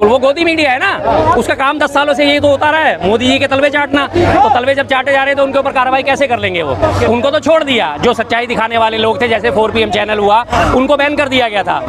वो गोदी मीडिया है ना, उसका काम 10 सालों से यही तो होता रहा है, मोदी जी के तलवे चाटना। तो तलवे जब चाटे जा रहे तो उनके ऊपर कार्रवाई कैसे कर लेंगे वो? उनको तो छोड़ दिया, जो सच्चाई दिखाने वाले लोग थे जैसे 4 PM चैनल हुआ उनको बैन कर दिया गया था।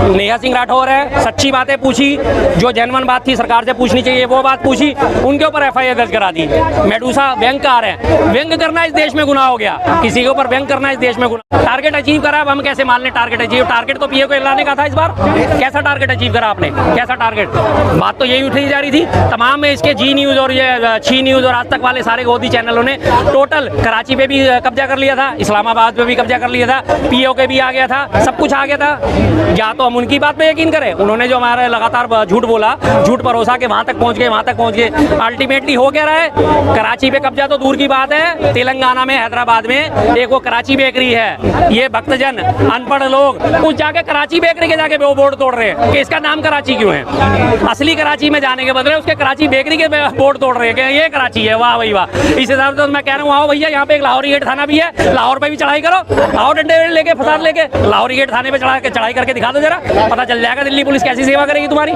नेहा सिंह राठौर है, सच्ची बातें पूछी, जो जेन्युइन बात थी सरकार से पूछनी चाहिए वो बात पूछी, उनके ऊपर FIR दर्ज करा दी। मेडूसा व्यंगकार है, व्यंग करना इस देश में गुनाह हो गया, किसी के ऊपर व्यंग करना इस देश में गुनाह। टारगेट अचीव करा, अब हम कैसे मान लें टारगेट अचीव? टारगेट तो पीए को लाने का था इस बार, कैसा टारगेट अचीव करा आपने? कैसा टारगेट? बात तो यही उठाई जा रही थी तमाम में, इसके जी न्यूज और ये छी न्यूज और आज तक वाले सारे गोदी चैनलों ने टोटल कराची पे भी कब्जा कर लिया था, इस्लामाबाद पे भी कब्जा कर लिया था, पीओ के भी आ गया था, सब कुछ आ गया था। या तो हम उनकी बात पे यकीन करें, उन्होंने जो हमारे लगातार झूठ बोला, झूठ परोसा के वहां तक पहुंच गए, अल्टीमेटली हो क्या रहा है? कराची पे कब्जा तो दूर की बात है, तेलंगाना में हैदराबाद में एक वो कराची बेकरी है, ये भक्तजन अनपढ़ लोग उस जाके कराची बेकरी के जाके वो बोर्ड तोड़ रहे हैं कि इसका नाम कराची क्यों है? असली कराची में जाने के बदले उसके कराची बेकरी के बोर्ड तोड़ रहे हैं कि ये कराची है। वाह भाई वाह। इस हिसाब से तो मैं कह रहा हूँ आओ भैया, यहाँ पे एक लाहौरी गेट थाना भी है, लाहौर पे भी चढ़ाई करो, आओ डंडे लेके फसाद लेके लाहौरी गेट थाने पे चढ़ाई करके दिखा दो जरा, पता चल जाएगा दिल्ली पुलिस कैसी सेवा करेगी तुम्हारी।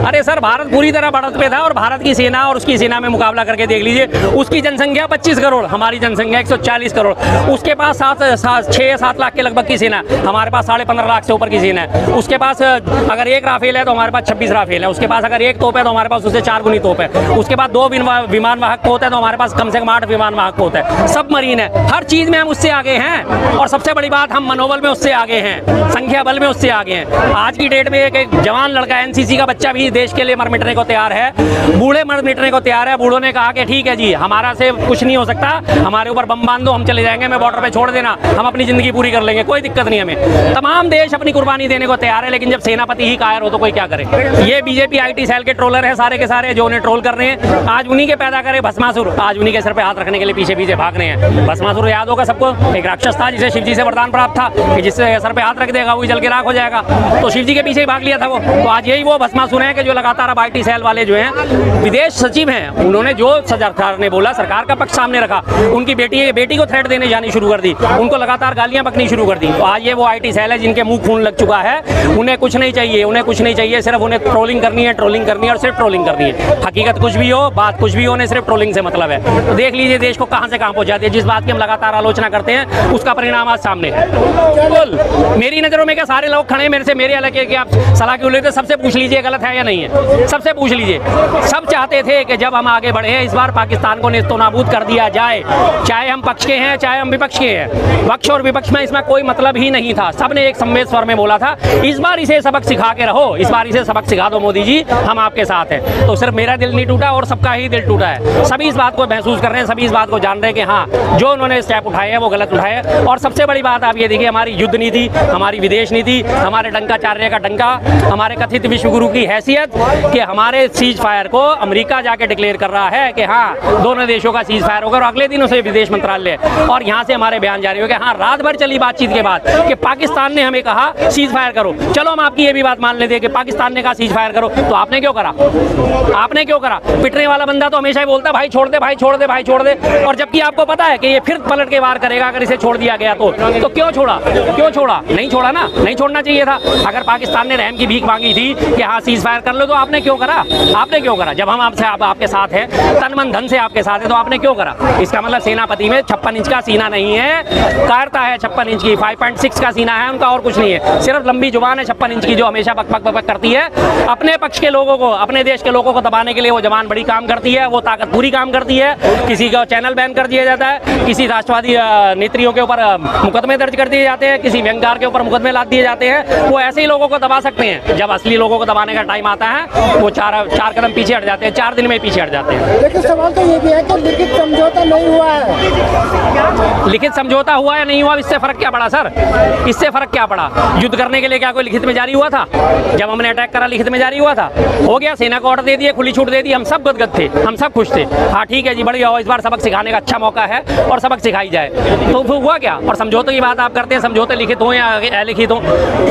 अरे सर, भारत पूरी तरह बढ़त पे था और भारत की सेना और उसकी सेना में मुकाबला करके देख लीजिए, उसकी जनसंख्या 25 करोड़, हमारी जनसंख्या 140 करोड़, उसके पास 6-7 लाख के लगभग की सेना, हमारे पास 15.5 लाख से ऊपर की सेना है। उसके पास अगर एक राफेल है तो हमारे पास 26 राफेल है, उसके पास अगर एक तोप है तो हमारे पास उससे 4 गुनी तोप है, उसके बाद 2 विमान वाहक होता है तो हमारे पास कम से कम 8 विमान वाहक होता है, सब मरीन है, हर चीज में हम उससे आगे हैं। और सबसे बड़ी बात, हम मनोबल में उससे आगे हैं, संख्या बल में उससे आगे हैं। आज की डेट में एक जवान लड़का NCC का बच्चा भी देश के लिए मर मिटने को तैयार है, बूढ़े मर मिटने को तैयार है। बूढ़ों ने कहा कि ठीक है जी, हमारा से कुछ नहीं हो सकता, हमारे ऊपर बम बांध दो, हम चले जाएंगे, हमें बॉर्डर पे छोड़ देना, हम अपनी जिंदगी पूरी कर लेंगे, कोई दिक्कत नहीं हमें। तमाम देश अपनी कुर्बानी देने को तैयार है, लेकिन जब सेनापति ही कायर हो तो कोई क्या करे? ये बीजेपी IT सेल के ट्रोलर है सारे के सारे, जो उन्हें ट्रोल कर रहे हैं। आज उन्हीं के पैदा करे भस्मासुर, आज उन्हीं के सर पे हाथ रखने के लिए पीछे पीछे भाग रहे हैं। भस्मासुर याद होगा सबको, एक राक्षस था जिसे शिव जी से वरदान प्राप्त था कि जिससे सर पे हाथ रख देगा वही जल के राख हो जाएगा, तो शिव जी के पीछे ही भाग लिया था वो। तो आज यही वो भस्मासुर है कि जो लगातार अब IT सेल वाले जो हैं, विदेश सचिव हैं, उन्होंने जो सरकार ने बोला, सरकार का पक्ष सामने रखा, उनकी बेटी को थ्रेट देने जानी शुरू कर दी, उनको लगातार गालियां बकनी शुरू कर दी। तो आज ये वो IT सेल है जिनके मुंह खून लग चुका है, उन्हें कुछ नहीं चाहिए, उन्हें कुछ नहीं चाहिए, सिर्फ उन्हें ट्रोलिंग करनी है और सिर्फ ट्रोलिंग करनी है। हकीकत कुछ भी हो, बात कुछ भी हो, उन्हें सिर्फ ट्रोलिंग से मतलब है। तो देख लीजिए देश को कहां से कहां पहुंचाती है, जिस बात की हम लगातार आलोचना करते हैं उसका परिणाम आज सामने है। बिल्कुल मेरी नजरों में क्या सारे लोग खड़े मेरे से, मेरे इलाके के आप सलाह क्यों लेते? सबसे पूछ लीजिए गलत है या नहीं है, सबसे पूछ लीजिए। सब चाहते थे कि जब हम आगे बढ़े इस बार पाकिस्तान को नेस्तनाबूद कर दिया जाए, चाहे हम पक्ष के हैं चाहे हम विपक्ष के हैं, पक्ष और विपक्ष में इसमें कोई मतलब ही नहीं था। सबने एक संवेद स्वर में बोला था, इस बार इसे सबक सिखा के रहो, इस बार इसे सबक सिखा दो मोदी जी, हम आपके साथ हैं। तो सिर्फ मेरा दिल नहीं टूटा और सबका ही दिल टूटा है। सभी इस बात को महसूस कर रहे हैं, सभी इस बात को जान रहे हैं कि हाँ, जो उन्होंने स्टेप उठाए हैं वो गलत उठाए हैं। और सबसे बड़ी बात आप ये देखिए, हमारी युद्ध नीति, हमारी विदेश नीति, हमारे डंकाचार्य का डंका, हमारे कथित विश्वगुरु की हैसियत कि हमारे सीज फायर को अमेरिका जाके डिक्लेयर कर रहा है कि हाँ, दोनों देशों का सीज फायर होगा, और अगले दिन उसे विदेश मंत्रालय और यहाँ से हमारे बयान जारी हो गए। हाँ, रात भर चली बातचीत के बाद कि पाकिस्तान ने हमें कहा सीज फायर करो, चलो हम आपकी ये भी बात मान लेते हैं कि पाकिस्तान ने कहा सीज फायर करो, तो आपने क्यों करा? आपने क्यों करा? पिटने वाला बंदा तो हमेशा ही बोलता है भाई छोड़ दे, भाई छोड़ दे, भाई छोड़ दे, और जबकि आपको पता है कि ये फिर पलट के वार करेगा अगर इसे छोड़ दिया गया तो क्यों छोड़ा? क्यों छोड़ा? नहीं छोड़ा ना, नहीं छोड़ना चाहिए था। अगर पाकिस्तान ने रहम की भीख मांगी थी कि हाँ सीज फायर कर लो, तो आपने क्यों करा? आपने क्यों करा? जब हम आपके साथ हैं, तन मन धन से आपके साथ है, तो आपने क्यों करा? इसका मतलब सेनापति में 56 इंच का सीना नहीं है, कारता है 56 इंच की, 5.6 का सीना है उनका, और कुछ नहीं है, सिर्फ लंबी जुबान है 56 इंच की, जो हमेशा बक बक बक करती है। अपने पक्ष के लोगों को, अपने देश के लोगों को दबाने के लिए वो जबान बड़ी काम करती है, वो ताकत पूरी काम करती है। किसी का चैनल बैन कर दिया जाता है, किसी राष्ट्रवादी नेत्रियों के ऊपर मुकदमे दर्ज कर दिए जाते हैं, किसी व्यंगकार के ऊपर मुकदमे लाद दिए जाते हैं। वो ऐसे ही लोगों को दबा सकते हैं, जब असली लोगों को दबाने का टाइम आता है वो चार कदम पीछे हट जाते हैं, 4 दिन में पीछे हट जाते हैं। लेकिन सवाल तो ये भी है कि लिखित समझौता नहीं हुआ है। लिखित समझौता हुआ या नहीं हुआ, इससे फर्क क्या पड़ा सर? इससे फर्क क्या पड़ा? युद्ध करने के लिए क्या कोई लिखित में जारी हुआ था? जब हमने अटैक करा लिखित में जारी हुआ था? हो गया, सेना को ऑर्डर दे दिए, खुली छूट दे दी, हम सब गदगद थे, हम सब खुश थे। हाँ ठीक है जी, बढ़िया हो, इस बार सबक सिखाने का अच्छा मौका है और सबक सिखाई जाए, तो फिर हुआ क्या? और समझौते की बात आप करते हैं, समझौते लिखित हो या अलिखित हो,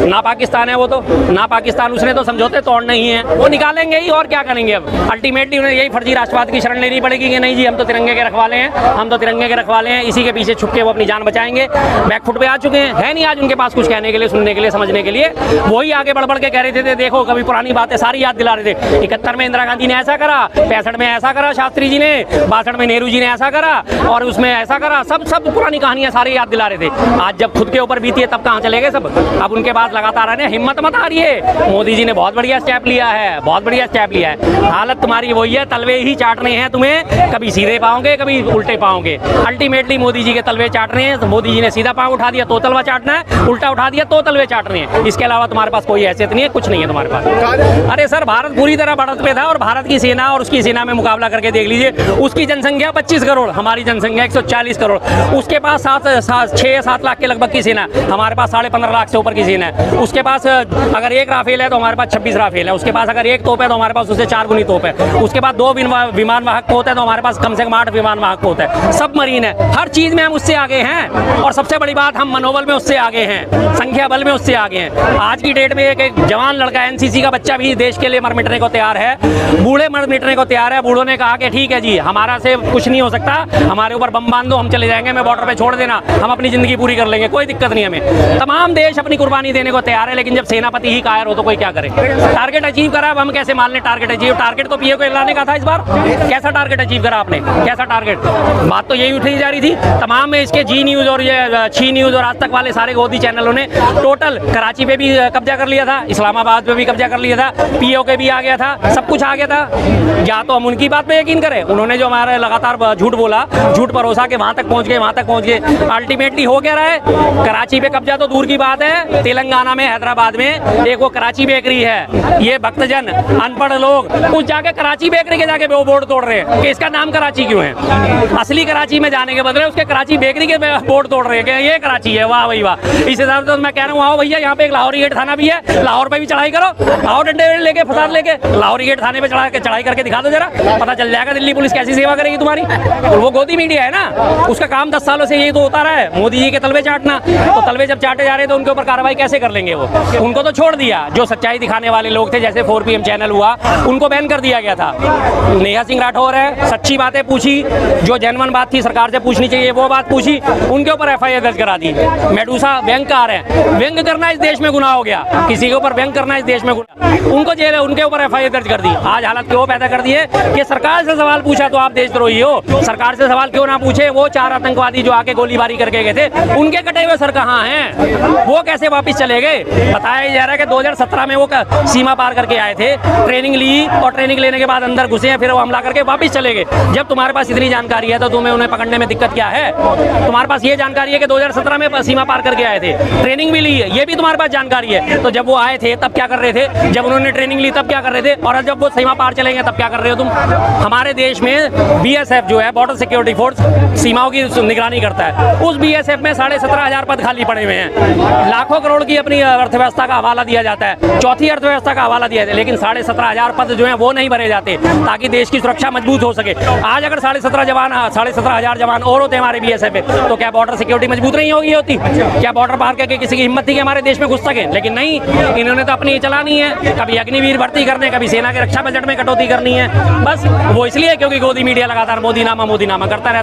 ना पाकिस्तान है वो तो, ना पाकिस्तान, उसने तो समझौते तोड़ने ही है, वो निकालेंगे ही, और क्या करेंगे? अब अल्टीमेटली उन्हें यही फर्जी राष्ट्रवाद की शरण लेनी पड़ेगी कि नहीं जी हम तो तिरंगे के रखवाले हैं, हम तो तिरंगे के रखवाले हैं, इसी के पीछे छुप के वो अपनी जान बचाएंगे। बैकफुट पे आ चुके हैं, है नहीं आज उनके पास कुछ कहने के लिए, सुनने के लिए, समझने के लिए। वही आगे बढ़ बढ़ के कह रहे थे देखो कभी पुरानी बातें सारी याद दिला रहे थे। 71 में इंदिरा गांधी ने ऐसा करा, 65 में ऐसा करा शास्त्री जी ने, 62 में नेहरू जी ने ऐसा करा और उसमें ऐसा करा, सब पुरानी कहानियां सारी याद दिला रहे थे। आज जब खुद के ऊपर बीती है तब कहाँ चले गए सब। अब उनके बाद लगातार आ रहे हैं, हिम्मत मत हारिए, मोदी जी ने बहुत बढ़िया स्टेप लिया है, बहुत बढ़िया स्टेप लिया है। हालत तुम्हारी वही है, तलवे ही चाटने हैं तुम्हें, कभी सीधे पाओगे कभी उल्टे पाओगे। अल्टीमेटली मोदी जी के तलवे चाटने हैं। मोदी जी ने सीधा पाँव उठा दिया तो तलवा चाटना है, उल्टा उठा दिया तो तलवे चाटने हैं। इसके अलावा तुम्हारे पास कोई हैसियत नहीं है, कुछ नहीं है तुम्हारे पास। अरे सर, भारत पूरी तरह बढ़त पे था और भारत की सेना और उसकी सेना में मुकाबला करके देख लीजिए। उसकी जनसंख्या 25 करोड़, हमारी जनसंख्या 140 करोड़। उसके पास 6-7 लाख के लगभग की सेना, हमारे पास 15.5 लाख से ऊपर की सेना है। उसके पास अगर एक राफेल है तो हमारे पास 26 राफेल है। उसके पास अगर एक तोप है तो हमारे पास उससे 4 गुनी तोप है। उसके बाद 2 विमान वाहक होता है तो हमारे पास कम से कम 8 विमान वाहक होता है। सब मरीन है, हर चीज में हम उससे आगे हैं। और सबसे बड़ी बात, हम मनोबल में उससे आगे हैं, संख्या बल में उससे आगे हैं। आज की डेट में एक जवान लड़का, एनसीसी का बच्चा भी देश के लिए मर मिटने को तैयार है, बूढ़े मर मिटने को तैयार है। बूढ़ों ने कहा कि ठीक है जी, हमारा से कुछ नहीं हो सकता, हमारे ऊपर बम बांध दो, हम चले जाएंगे, हमें बॉर्डर पे छोड़ देना, हम अपनी जिंदगी पूरी कर लेंगे, कोई दिक्कत नहीं हमें। तमाम देश अपनी कुर्बानी देने को तैयार है, लेकिन जब सेनापति ही कायर हो तो कोई क्या करे। टारगेट अचीव करा, अब हम कैसे मान लें टारगेट अचीव? टारगेट तो पीए को लाने का था इस बार। कैसा टारगेट अचीव करा आपने, कैसा टारगेट? बात तो यही उठी जा रही थी। तमाम में इसके जी न्यूज और ये छी न्यूज और आज तक वाले सारे गोदी चैनलों ने टोटल कराची पे भी कब्जा कर लिया था, इस्लामाबाद पे भी कब्जा कर लिया था, पीओ के भी आ गया था, सब कुछ आ गया था। या तो हम उनकी बात पे यकीन करें, उन्होंने जो हमारे लगातार झूठ बोला, झूठ भरोसा के वहां तक पहुंच गए, वहां तक पहुंच गए। अल्टीमेटली हो क्या रहा है? कराची पे कब्जा तो दूर की बात है, तेलंगाना में, हैदराबाद में एक वो कराची बेकरी है, ये भक्तजन अनपढ़ लोग उस जाके कराची बेकरी के जाके वो बोर्ड तोड़ रहे हैं कि इसका नाम कराची क्यों है। असली कराची में जाने के बदले उसके कराची बेकरी के बोर्ड तोड़ रहे हैं कि ये कराची है। वाह भाई वाह। इस हिसाब से तो मैं कह रहा हूँ, आओ भैया, यहाँ पे एक लाहौरी गेट थाना भी है, लाहौर पे भी चढ़ाई करो, आओ डंडे लेके, फसाद लेके लाहौरी गेट थाने पे चढ़ाई करके दिखा दो जरा, पता चल जाएगा दिल्ली पुलिस कैसी सेवा करेगी तुम्हारी। वो गोदी मीडिया है ना, उसका काम 10 सालों से यही तो होता रहा है, मोदी जी के तलवे चाटना। तो तलवे जब चाटे जा रहे तो उनके ऊपर कार्रवाई कैसे कर लेंगे वो? उनको तो छोड़ दिया, जो सच्चाई दिखाने वाले लोग थे, जैसे 4 PM चैनल हुआ, उनको बैन कर दिया गया था। नेहा सिंह राठौर है, सच्ची बातें पूछी, जो जेन्युइन बात थी सरकार से पूछनी चाहिए वो बात पूछी, उनके ऊपर FIR दर्ज करा दी। मेडूसा व्यंगकार है, व्यंग करना इस देश में गुनाह हो गया, किसी के ऊपर व्यंग करना इस देश में गुनाह, उनको जेल है, उनके ऊपर FIR दर्ज कर दी। आज हालत क्यों पैदा कर दी है कि सरकार से सवाल पूछा तो आप देशद्रोही हो, सरकार से सवाल क्यों ना पूछे? वो 4 आतंकवादी जो आके गोलीबारी करके गए थे, उनके कटे हुए सर कहाँ हैं? वो कैसे वापस चले गए? बताया जा रहा है कि 2017 में वो सीमा पार करके आए थे, ट्रेनिंग ली और ट्रेनिंग लेने के बाद अंदर घुसे हैं, फिर वो हमला करके वापस चले गए। जब तुम्हारे पास इतनी जानकारी है तो तुम्हें उन्हें पकड़ने में दिक्कत क्या है? तुम्हारे पास ये जानकारी है कि 2017 में सीमा पार करके आए थे, ट्रेनिंग भी ली है, ये भी तुम्हारे पास जानकारी है। तो जब वो आए थे तब क्या कर रहे थे? जब उन्होंने ट्रेनिंग ली तब क्या कर रहे थे? और जब वो सीमा पार चलेंगे तब क्या कर रहे हो तुम? हमारे देश में BSF जो है, बॉर्डर सिक्योरिटी फोर्स, सीमाओं की निगरानी करता है, उस BSF में 17,500 पद खाली पड़े हुए हैं। लाखों करोड़ की अपनी अर्थव्यवस्था का हवाला दिया जाता है, चौथी अर्थव्यवस्था का हवाला दिया जाता है, लेकिन 17,500 पद जो है वो नहीं भरे जाते ताकि देश की सुरक्षा मजबूत हो सके। आज अगर 17,500 जवान और होते हमारे BSF में, तो क्या बॉर्डर सिक्योरिटी मजबूत नहीं होती? क्या बॉर्डर पार करके किसी की हिम्मत थी कि हमारे देश में घुस सके? लेकिन नहीं, इन्होंने तो अपनी चलानी है, कभी अग्निवीर भर्ती करने, कभी सेना के रक्षा बजट में कटौती करनी है। बस वो इसलिए क्योंकि गोदी मीडिया लगातार मोदी नामा करता रहता है।